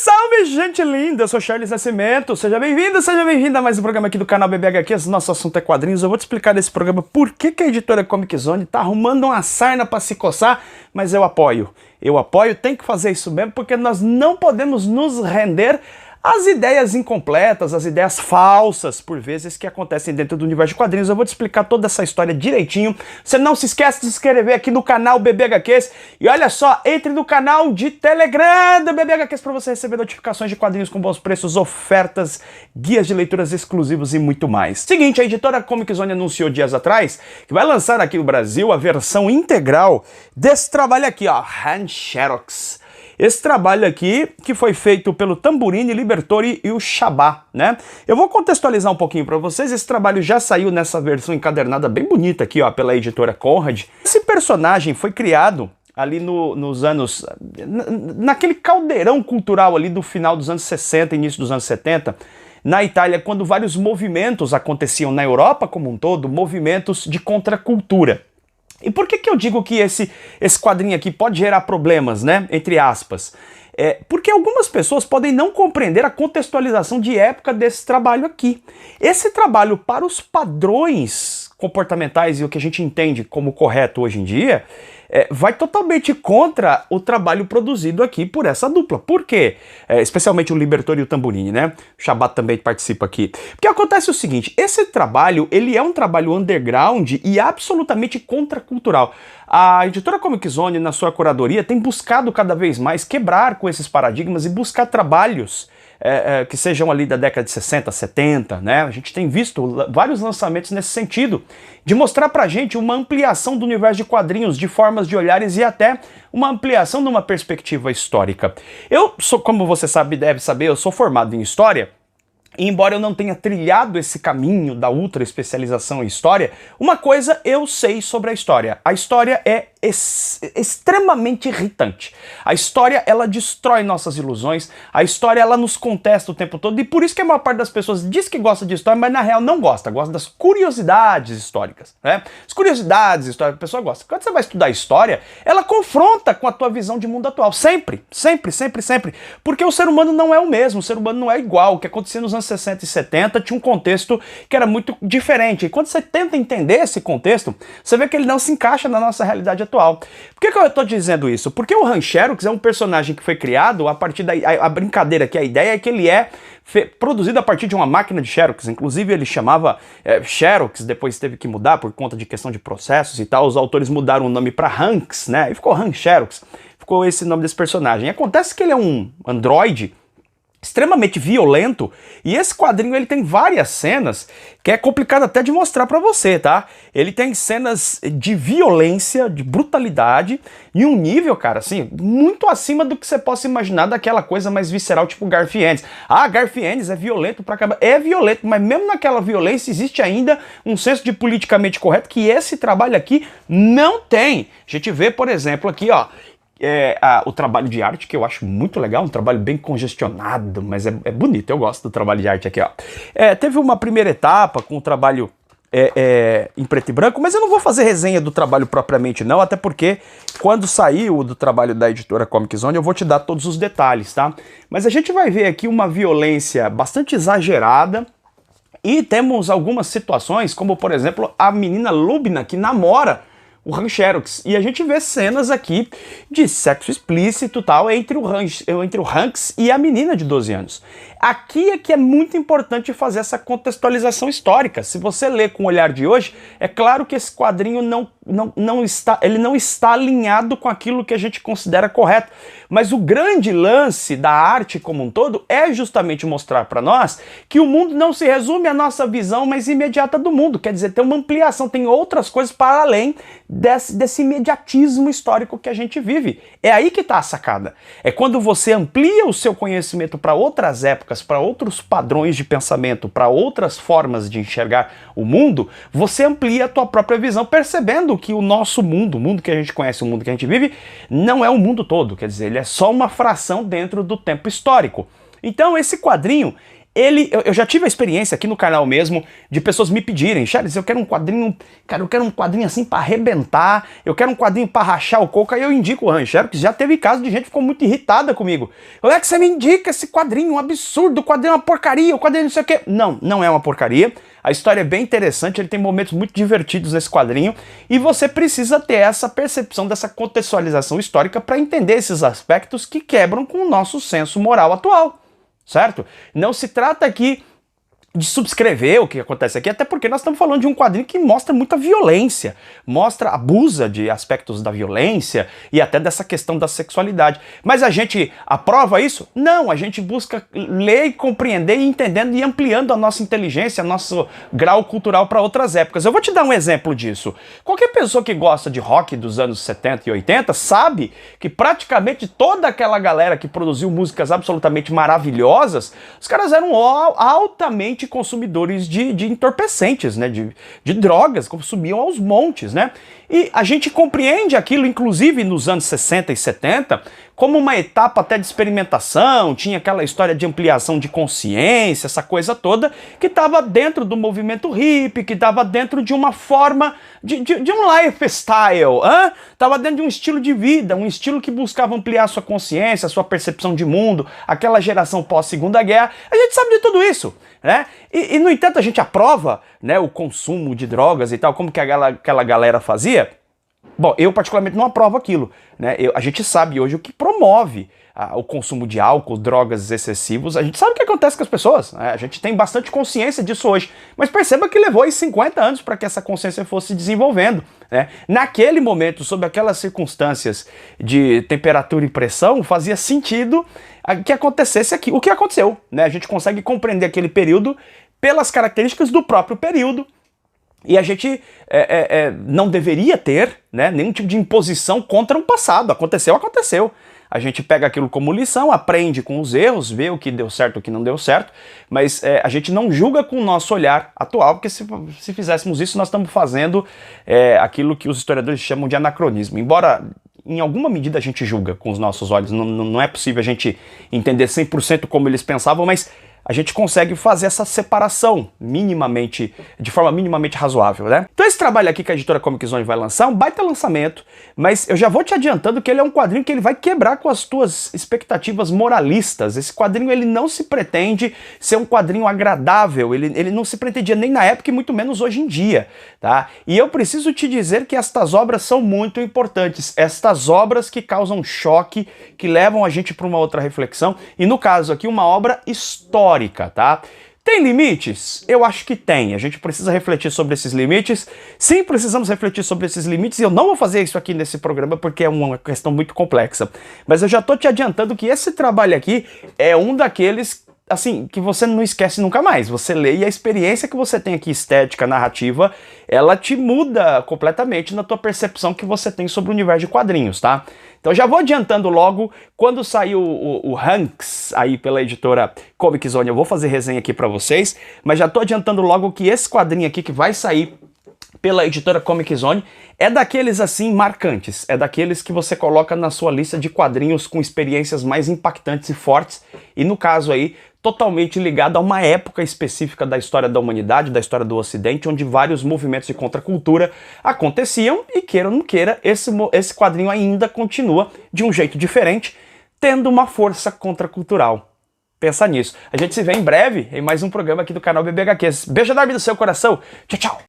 Salve, gente linda! Eu sou Charles Nascimento, seja bem-vindo, seja bem-vinda a mais um programa aqui do canal BBHQ. Nosso assunto é quadrinhos. Eu vou te explicar nesse programa por que a editora Comic Zone tá arrumando uma sarna pra se coçar, mas eu apoio, tem que fazer isso mesmo, porque nós não podemos nos render às ideias incompletas, às ideias falsas, por vezes, que acontecem dentro do universo de quadrinhos. Eu vou te explicar toda essa história direitinho. Você não se esquece de se inscrever aqui no canal BBHQs. E olha só, entre no canal de Telegram do BBHQs para você receber notificações de quadrinhos com bons preços, ofertas, guias de leituras exclusivos e muito mais. Seguinte, a editora Comic Zone anunciou dias atrás que vai lançar aqui no Brasil a versão integral desse trabalho aqui, ó, Hand Xerox. Esse trabalho aqui, que foi feito pelo Tamburini, Libertore e o Chabá, né? Eu vou contextualizar um pouquinho para vocês. Esse trabalho já saiu nessa versão encadernada bem bonita aqui, ó, pela editora Conrad. Esse personagem foi criado ali nos anos... naquele caldeirão cultural ali do final dos anos 60, início dos anos 70, na Itália, quando vários movimentos aconteciam na Europa como um todo, movimentos de contracultura. E por que eu digo que esse quadrinho aqui pode gerar problemas, né? Entre aspas. Porque algumas pessoas podem não compreender a contextualização de época desse trabalho aqui. Esse trabalho, para os padrões comportamentais e o que a gente entende como correto hoje em dia, vai totalmente contra o trabalho produzido aqui por essa dupla. Por quê? Especialmente o Libertore e o Tamburini, né? O Chabá também participa aqui. Porque acontece o seguinte, esse trabalho, ele é um trabalho underground e absolutamente contracultural. A editora Comic Zone, na sua curadoria, tem buscado cada vez mais quebrar com esses paradigmas e buscar trabalhos que sejam ali da década de 60, 70, né? A gente tem visto vários lançamentos nesse sentido, de mostrar pra gente uma ampliação do universo de quadrinhos, de formas de olhares e até uma ampliação de uma perspectiva histórica. Eu sou, como você sabe, deve saber, eu sou formado em História, e embora eu não tenha trilhado esse caminho da ultra especialização em História, uma coisa eu sei sobre a História. A História é extremamente irritante. A História, ela destrói nossas ilusões, a História, ela nos contesta o tempo todo, e por isso que a maior parte das pessoas diz que gosta de História, mas na real não gosta das curiosidades históricas, né? As curiosidades históricas, a pessoa gosta. Quando você vai estudar História, ela confronta com a tua visão de mundo atual, sempre, sempre, sempre, sempre, porque o ser humano não é o mesmo, o ser humano não é igual. O que acontecia nos anos 60 e 70 tinha um contexto que era muito diferente, e quando você tenta entender esse contexto, você vê que ele não se encaixa na nossa realidade atual. Por que eu estou dizendo isso? Porque o Hand Xerox é um personagem que foi criado a partir da a brincadeira, que a ideia é que ele é produzido a partir de uma máquina de Xerox. Inclusive ele chamava Xerox, depois teve que mudar por conta de questão de processos e tal. Os autores mudaram o nome para Hanks, né? E ficou Hand Xerox. Ficou esse nome desse personagem. E acontece que ele é um androide extremamente violento, e esse quadrinho ele tem várias cenas que é complicado até de mostrar pra você, tá? Ele tem cenas de violência, de brutalidade, e um nível, cara, assim, muito acima do que você possa imaginar daquela coisa mais visceral, tipo Garfienes. Ah, Garfienes é violento pra caramba. É violento, mas mesmo naquela violência existe ainda um senso de politicamente correto que esse trabalho aqui não tem. A gente vê, por exemplo, aqui, ó, o trabalho de arte, que eu acho muito legal, um trabalho bem congestionado, mas é bonito, eu gosto do trabalho de arte aqui, ó. Teve uma primeira etapa com o trabalho em preto e branco, mas eu não vou fazer resenha do trabalho propriamente não, até porque quando sair o do trabalho da editora Comic Zone eu vou te dar todos os detalhes, tá? Mas a gente vai ver aqui uma violência bastante exagerada, e temos algumas situações, como por exemplo a menina Lubna que namora o Hand Xerox, e a gente vê cenas aqui de sexo explícito tal entre o Hanks e a menina de 12 anos. Aqui é que é muito importante fazer essa contextualização histórica. Se você ler com o olhar de hoje, é claro que esse quadrinho não está alinhado com aquilo que a gente considera correto. Mas o grande lance da arte como um todo é justamente mostrar para nós que o mundo não se resume à nossa visão mais imediata do mundo. Quer dizer, tem uma ampliação, tem outras coisas para além desse imediatismo histórico que a gente vive. É aí que está a sacada. É quando você amplia o seu conhecimento para outras épocas, para outros padrões de pensamento, para outras formas de enxergar o mundo, você amplia a tua própria visão, percebendo que o nosso mundo, o mundo que a gente conhece, o mundo que a gente vive, não é o mundo todo. Quer dizer, ele é só uma fração dentro do tempo histórico. Então esse quadrinho, Eu já tive a experiência aqui no canal mesmo de pessoas me pedirem, Charles, eu quero um quadrinho, cara, eu quero um quadrinho assim pra arrebentar, eu quero um quadrinho pra rachar o coco, aí eu indico o Ranchero, que já teve caso de gente que ficou muito irritada comigo. Como é que você me indica esse quadrinho, um absurdo, o quadrinho é uma porcaria, o quadrinho não sei o quê. Não, não é uma porcaria, a história é bem interessante, ele tem momentos muito divertidos nesse quadrinho, e você precisa ter essa percepção dessa contextualização histórica para entender esses aspectos que quebram com o nosso senso moral atual. Certo? Não se trata aqui de subscrever o que acontece aqui, até porque nós estamos falando de um quadrinho que mostra muita violência, abusa de aspectos da violência e até dessa questão da sexualidade. Mas a gente aprova isso? Não, a gente busca ler e compreender e entendendo e ampliando a nossa inteligência, nosso grau cultural para outras épocas. Eu vou te dar um exemplo disso. Qualquer pessoa que gosta de rock dos anos 70 e 80 sabe que praticamente toda aquela galera que produziu músicas absolutamente maravilhosas, os caras eram altamente consumidores de entorpecentes, né, de drogas, consumiam aos montes, né? E a gente compreende aquilo, inclusive nos anos 60 e 70, como uma etapa até de experimentação, tinha aquela história de ampliação de consciência, essa coisa toda, que estava dentro do movimento hippie, que estava dentro de uma forma, de um lifestyle, estava dentro de um estilo de vida, um estilo que buscava ampliar a sua consciência, a sua percepção de mundo, aquela geração pós-Segunda Guerra. A gente sabe de tudo isso, né? E no entanto, a gente aprova, né, o consumo de drogas e tal, como que aquela galera fazia. Bom, eu particularmente não aprovo aquilo, né? A gente sabe hoje o que promove o consumo de álcool, drogas excessivos, a gente sabe o que acontece com as pessoas, né? A gente tem bastante consciência disso hoje, mas perceba que levou aí 50 anos para que essa consciência fosse se desenvolvendo, né? Naquele momento, sob aquelas circunstâncias de temperatura e pressão, fazia sentido que acontecesse aqui o que aconteceu, né? A gente consegue compreender aquele período pelas características do próprio período. E a gente não deveria ter, né, nenhum tipo de imposição contra o passado. Aconteceu, aconteceu. A gente pega aquilo como lição, aprende com os erros, vê o que deu certo e o que não deu certo, mas a gente não julga com o nosso olhar atual, porque se fizéssemos isso, nós estamos fazendo aquilo que os historiadores chamam de anacronismo. Embora em alguma medida a gente julga com os nossos olhos, não é possível a gente entender 100% como eles pensavam, mas a gente consegue fazer essa separação minimamente, de forma minimamente razoável, né? Então esse trabalho aqui que a editora Comic Zone vai lançar é um baita lançamento, mas eu já vou te adiantando que ele é um quadrinho que ele vai quebrar com as tuas expectativas moralistas. Esse quadrinho ele não se pretende ser um quadrinho agradável, ele não se pretendia nem na época e muito menos hoje em dia, tá? E eu preciso te dizer que estas obras são muito importantes, estas obras que causam choque, que levam a gente para uma outra reflexão, e no caso aqui uma obra histórica, tá? Tem limites? Eu acho que tem. A gente precisa refletir sobre esses limites. Sim, precisamos refletir sobre esses limites e eu não vou fazer isso aqui nesse programa porque é uma questão muito complexa. Mas eu já tô te adiantando que esse trabalho aqui é um daqueles, assim, que você não esquece nunca mais. Você lê e a experiência que você tem aqui, estética, narrativa, ela te muda completamente na tua percepção que você tem sobre o universo de quadrinhos, tá? Então já vou adiantando logo, quando sair o Hanks aí pela editora Comic Zone, eu vou fazer resenha aqui pra vocês, mas já tô adiantando logo que esse quadrinho aqui que vai sair pela editora Comic Zone é daqueles assim marcantes, é daqueles que você coloca na sua lista de quadrinhos com experiências mais impactantes e fortes, e no caso aí, totalmente ligado a uma época específica da história da humanidade, da história do Ocidente, onde vários movimentos de contracultura aconteciam e, queira ou não queira, esse quadrinho ainda continua de um jeito diferente, tendo uma força contracultural. Pensa nisso. A gente se vê em breve em mais um programa aqui do canal BBHQs. Beijo enorme do seu coração. Tchau, tchau.